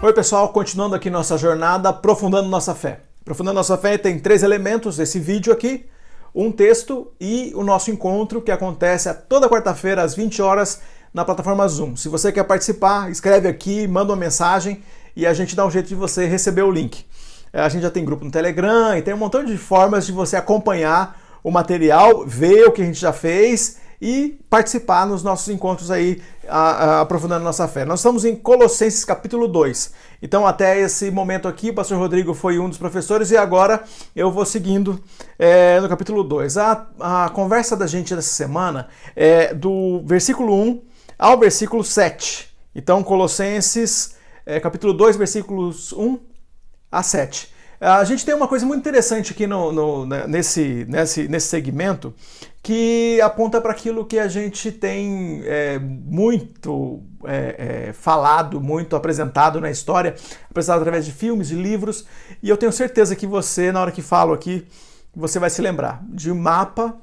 Oi pessoal, continuando aqui nossa jornada, aprofundando nossa fé. Aprofundando nossa fé tem 3 elementos, esse vídeo aqui, um texto e o nosso encontro que acontece toda quarta-feira às 20 horas na plataforma Zoom. Se você quer participar, escreve aqui, manda uma mensagem e a gente dá um jeito de você receber o link. A gente já tem grupo no Telegram e tem um montão de formas de você acompanhar o material, ver o que a gente já fez e participar nos nossos encontros aí, aprofundando nossa fé. Nós estamos em Colossenses capítulo 2. Então até esse momento aqui, o pastor Rodrigo foi um dos professores e agora eu vou seguindo no capítulo 2. A conversa da gente dessa semana é do versículo 1 ao versículo 7. Então Colossenses capítulo 2, versículos 1 a 7. A gente tem uma coisa muito interessante aqui nesse segmento que aponta para aquilo que a gente tem muito falado, muito apresentado na história, apresentado através de filmes, de livros, e eu tenho certeza que você, na hora que falo aqui, você vai se lembrar de um mapa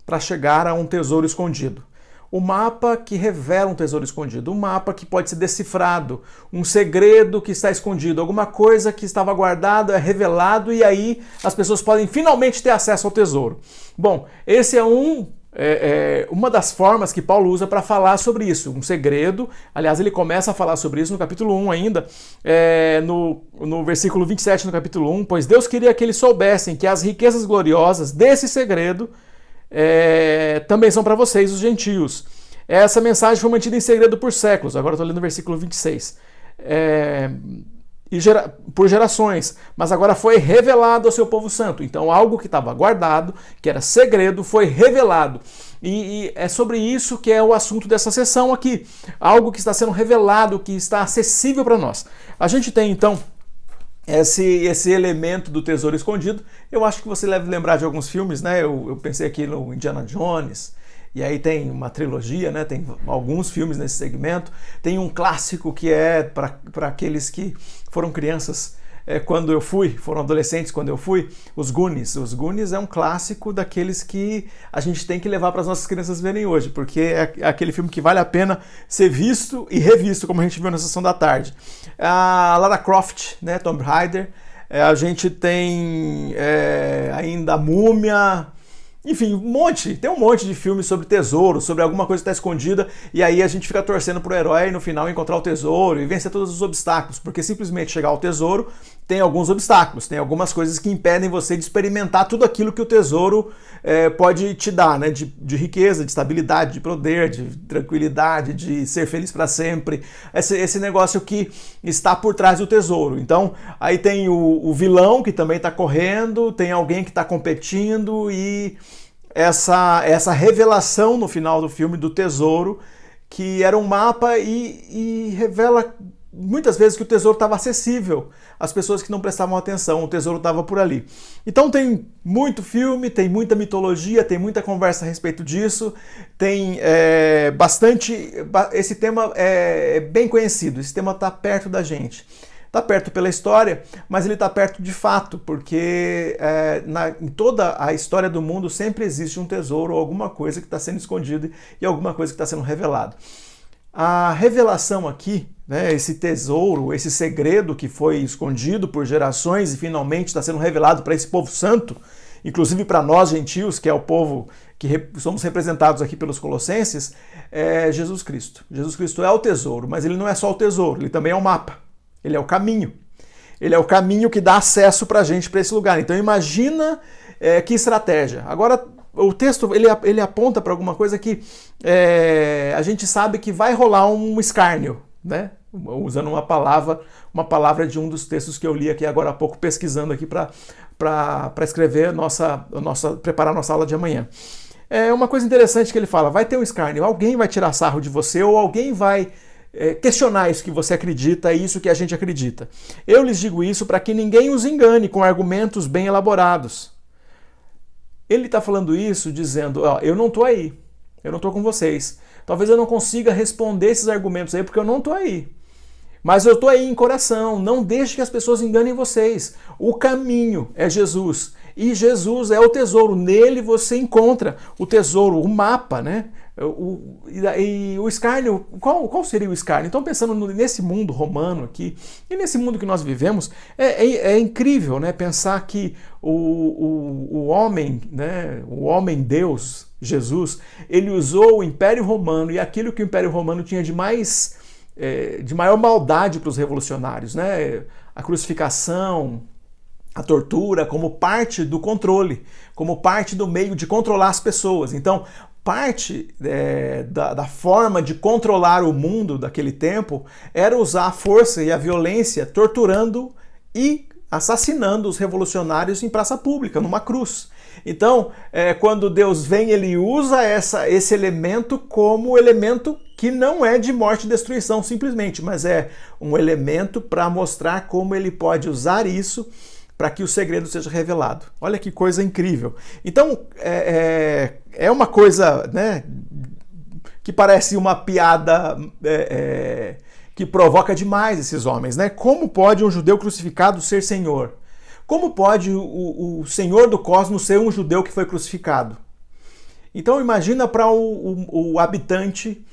para chegar a um tesouro escondido. O mapa que revela um tesouro escondido, um mapa que pode ser decifrado, um segredo que está escondido, alguma coisa que estava guardada é revelado e aí as pessoas podem finalmente ter acesso ao tesouro. Bom, esse é uma das formas que Paulo usa para falar sobre isso, um segredo. Aliás, ele começa a falar sobre isso no capítulo 1 ainda, no versículo 27 no capítulo 1, pois Deus queria que eles soubessem que as riquezas gloriosas desse segredo também são para vocês, os gentios. Essa mensagem foi mantida em segredo por séculos. Agora estou lendo o versículo 26. Por gerações, mas agora foi revelado ao seu povo santo. Então algo que estava guardado, que era segredo, foi revelado. E é sobre isso que é o assunto dessa sessão aqui. Algo que está sendo revelado, que está acessível para nós. A gente tem então esse elemento do tesouro escondido. Eu acho que você deve lembrar de alguns filmes, né? Eu pensei aqui no Indiana Jones, e aí tem uma trilogia, né? Tem alguns filmes nesse segmento. Tem um clássico que é para aqueles que foram crianças quando eu fui, foram adolescentes quando eu fui, os Goonies. Os Goonies é um clássico daqueles que a gente tem que levar para as nossas crianças verem hoje, porque é aquele filme que vale a pena ser visto e revisto, como a gente viu na sessão da tarde. A Lara Croft, né, Tomb Raider, a gente tem ainda a Múmia. Enfim, tem um monte de filmes sobre tesouro, sobre alguma coisa que está escondida, e aí a gente fica torcendo pro herói no final encontrar o tesouro e vencer todos os obstáculos, porque simplesmente chegar ao tesouro tem alguns obstáculos, tem algumas coisas que impedem você de experimentar tudo aquilo que o tesouro pode te dar, né? De riqueza, de estabilidade, de poder, de tranquilidade, de ser feliz para sempre, esse negócio que está por trás do tesouro. Então, aí tem o vilão que também está correndo, tem alguém que está competindo e essa revelação no final do filme do tesouro, que era um mapa e revela muitas vezes que o tesouro estava acessível às pessoas que não prestavam atenção, o tesouro estava por ali. Então tem muito filme, tem muita mitologia, tem muita conversa a respeito disso, tem esse tema é bem conhecido, esse tema está perto da gente. Está perto pela história, mas ele está perto de fato, porque em toda a história do mundo sempre existe um tesouro ou alguma coisa que está sendo escondida e alguma coisa que está sendo revelada. A revelação aqui, né, esse tesouro, esse segredo que foi escondido por gerações e finalmente está sendo revelado para esse povo santo, inclusive para nós gentios, que é o povo que somos representados aqui pelos Colossenses, é Jesus Cristo. Jesus Cristo é o tesouro, mas ele não é só o tesouro, ele também é o mapa. Ele é o caminho. Ele é o caminho que dá acesso para a gente para esse lugar. Então imagina que estratégia. Agora o texto ele aponta para alguma coisa que a gente sabe que vai rolar um escárnio, né? Usando uma palavra de um dos textos que eu li aqui agora há pouco, pesquisando aqui para escrever preparar nossa aula de amanhã. É uma coisa interessante que ele fala, vai ter um escárnio, alguém vai tirar sarro de você ou alguém vai questionar isso que você acredita e isso que a gente acredita. Eu lhes digo isso para que ninguém os engane com argumentos bem elaborados. Ele está falando isso dizendo, eu não estou aí, eu não estou com vocês. Talvez eu não consiga responder esses argumentos aí porque eu não estou aí. Mas eu estou aí em coração, não deixe que as pessoas enganem vocês. O caminho é Jesus. E Jesus é o tesouro, nele você encontra o tesouro, o mapa, né? E o escárnio, qual seria o escárnio? Então, pensando nesse mundo romano aqui, e nesse mundo que nós vivemos, é incrível, né? Pensar que o homem, né? O homem Deus, Jesus, ele usou o Império Romano e aquilo que o Império Romano tinha de maior maldade para os revolucionários, né? A crucificação, a tortura, como parte do controle, como parte do meio de controlar as pessoas. Então, parte da forma de controlar o mundo daquele tempo era usar a força e a violência, torturando e assassinando os revolucionários em praça pública, numa cruz. Então, quando Deus vem, ele usa esse elemento como elemento que não é de morte e destruição simplesmente, mas é um elemento para mostrar como ele pode usar isso para que o segredo seja revelado. Olha que coisa incrível. Então, é uma coisa, né, que parece uma piada que provoca demais esses homens, né? Como pode um judeu crucificado ser Senhor? Como pode o Senhor do cosmos ser um judeu que foi crucificado? Então imagina para o habitante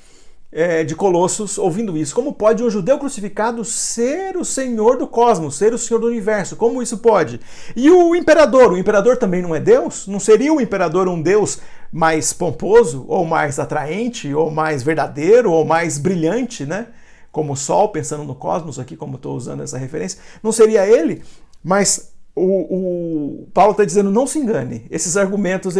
de Colossos ouvindo isso. Como pode um judeu crucificado ser o Senhor do cosmos, ser o Senhor do universo? Como isso pode? E o imperador também não é Deus? Não seria o imperador um Deus mais pomposo, ou mais atraente, ou mais verdadeiro, ou mais brilhante, né? Como o Sol, pensando no cosmos aqui, como estou usando essa referência. Não seria ele? Mas o Paulo está dizendo, não se engane, esses argumentos,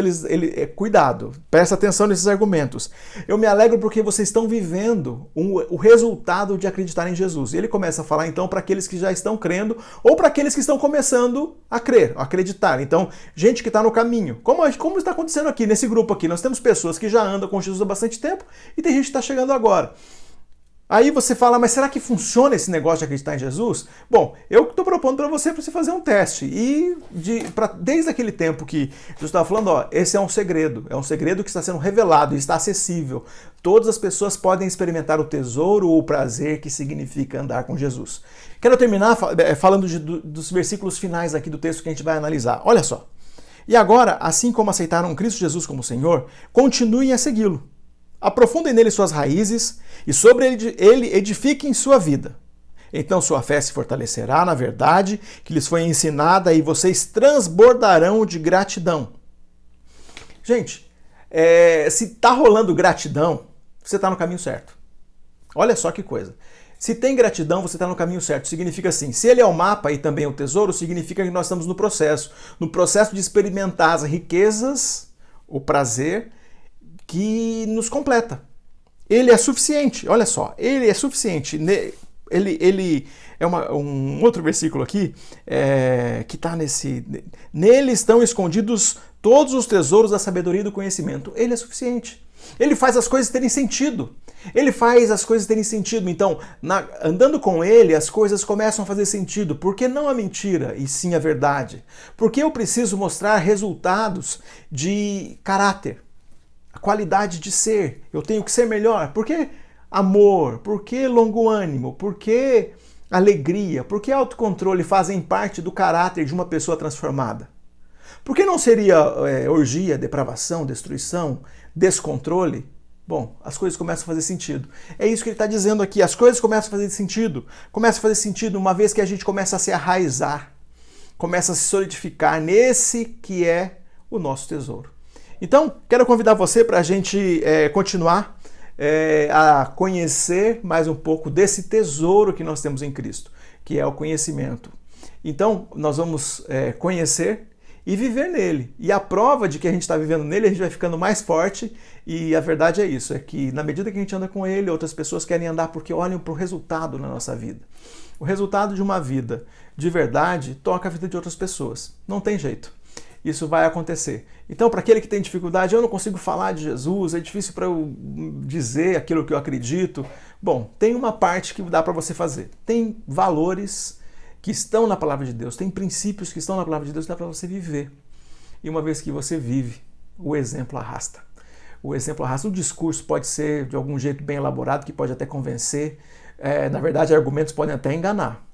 cuidado, presta atenção nesses argumentos. Eu me alegro porque vocês estão vivendo o resultado de acreditar em Jesus. E ele começa a falar então para aqueles que já estão crendo, ou para aqueles que estão começando a crer, a acreditar. Então, gente que está no caminho, como está acontecendo aqui, nesse grupo aqui, nós temos pessoas que já andam com Jesus há bastante tempo, e tem gente que está chegando agora. Aí você fala, mas será que funciona esse negócio de acreditar em Jesus? Bom, eu estou propondo para você fazer um teste. E desde aquele tempo que Jesus estava falando, ó, esse é um segredo que está sendo revelado e está acessível. Todas as pessoas podem experimentar o tesouro ou o prazer que significa andar com Jesus. Quero terminar falando dos versículos finais aqui do texto que a gente vai analisar. Olha só. E agora, assim como aceitaram Cristo Jesus como Senhor, continuem a segui-lo. Aprofundem nele suas raízes e sobre ele edifiquem sua vida. Então sua fé se fortalecerá na verdade que lhes foi ensinada e vocês transbordarão de gratidão. Gente, se está rolando gratidão, você está no caminho certo. Olha só que coisa. Se tem gratidão, você está no caminho certo. Significa assim, se ele é o mapa e também o tesouro, significa que nós estamos no processo de experimentar as riquezas, o prazer, que nos completa. Ele é suficiente, olha só, ele é suficiente. Ele é um outro versículo aqui que está nesse... Nele estão escondidos todos os tesouros da sabedoria e do conhecimento. Ele é suficiente. Ele faz as coisas terem sentido. Então, andando com ele, as coisas começam a fazer sentido. Porque não a mentira, e sim a verdade. Porque eu preciso mostrar resultados de caráter. A qualidade de ser, eu tenho que ser melhor. Por que amor? Por que longo ânimo? Por que alegria? Por que autocontrole fazem parte do caráter de uma pessoa transformada? Por que não seria orgia, depravação, destruição, descontrole? Bom, as coisas começam a fazer sentido. É isso que ele está dizendo aqui, as coisas começam a fazer sentido. Começa a fazer sentido uma vez que a gente começa a se arraizar, começa a se solidificar nesse que é o nosso tesouro. Então, quero convidar você para a gente continuar a conhecer mais um pouco desse tesouro que nós temos em Cristo, que é o conhecimento. Então, nós vamos conhecer e viver nele. E a prova de que a gente está vivendo nele, a gente vai ficando mais forte. E a verdade é isso, é que na medida que a gente anda com ele, outras pessoas querem andar porque olham para o resultado na nossa vida. O resultado de uma vida de verdade toca a vida de outras pessoas. Não tem jeito. Isso vai acontecer. Então, para aquele que tem dificuldade, eu não consigo falar de Jesus, é difícil para eu dizer aquilo que eu acredito. Bom, tem uma parte que dá para você fazer. Tem valores que estão na palavra de Deus, tem princípios que estão na palavra de Deus que dá para você viver. E uma vez que você vive, o exemplo arrasta. O exemplo arrasta. O discurso pode ser de algum jeito bem elaborado, que pode até convencer. Na verdade, argumentos podem até enganar.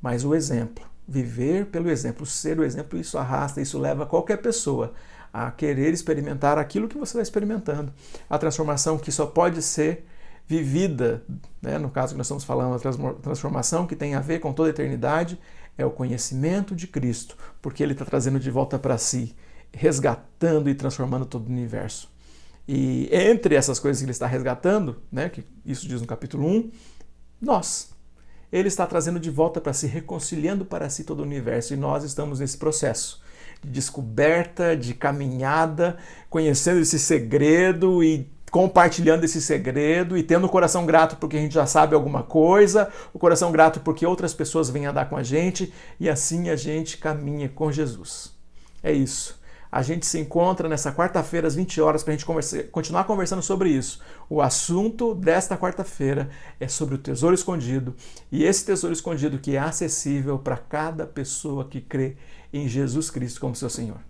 Mas o exemplo viver pelo exemplo, ser o exemplo, isso arrasta, isso leva qualquer pessoa a querer experimentar aquilo que você está experimentando. A transformação que só pode ser vivida, né? No caso que nós estamos falando, a transformação que tem a ver com toda a eternidade, é o conhecimento de Cristo, porque Ele está trazendo de volta para si, resgatando e transformando todo o universo. E entre essas coisas que Ele está resgatando, né, que isso diz no capítulo 1, nós. Ele está trazendo de volta para si, reconciliando para si todo o universo, e nós estamos nesse processo de descoberta, de caminhada, conhecendo esse segredo e compartilhando esse segredo e tendo o coração grato porque a gente já sabe alguma coisa, o coração grato porque outras pessoas vêm andar com a gente, e assim a gente caminha com Jesus. É isso. A gente se encontra nessa quarta-feira às 20 horas para a gente continuar conversando sobre isso. O assunto desta quarta-feira é sobre o tesouro escondido, e esse tesouro escondido que é acessível para cada pessoa que crê em Jesus Cristo como seu Senhor.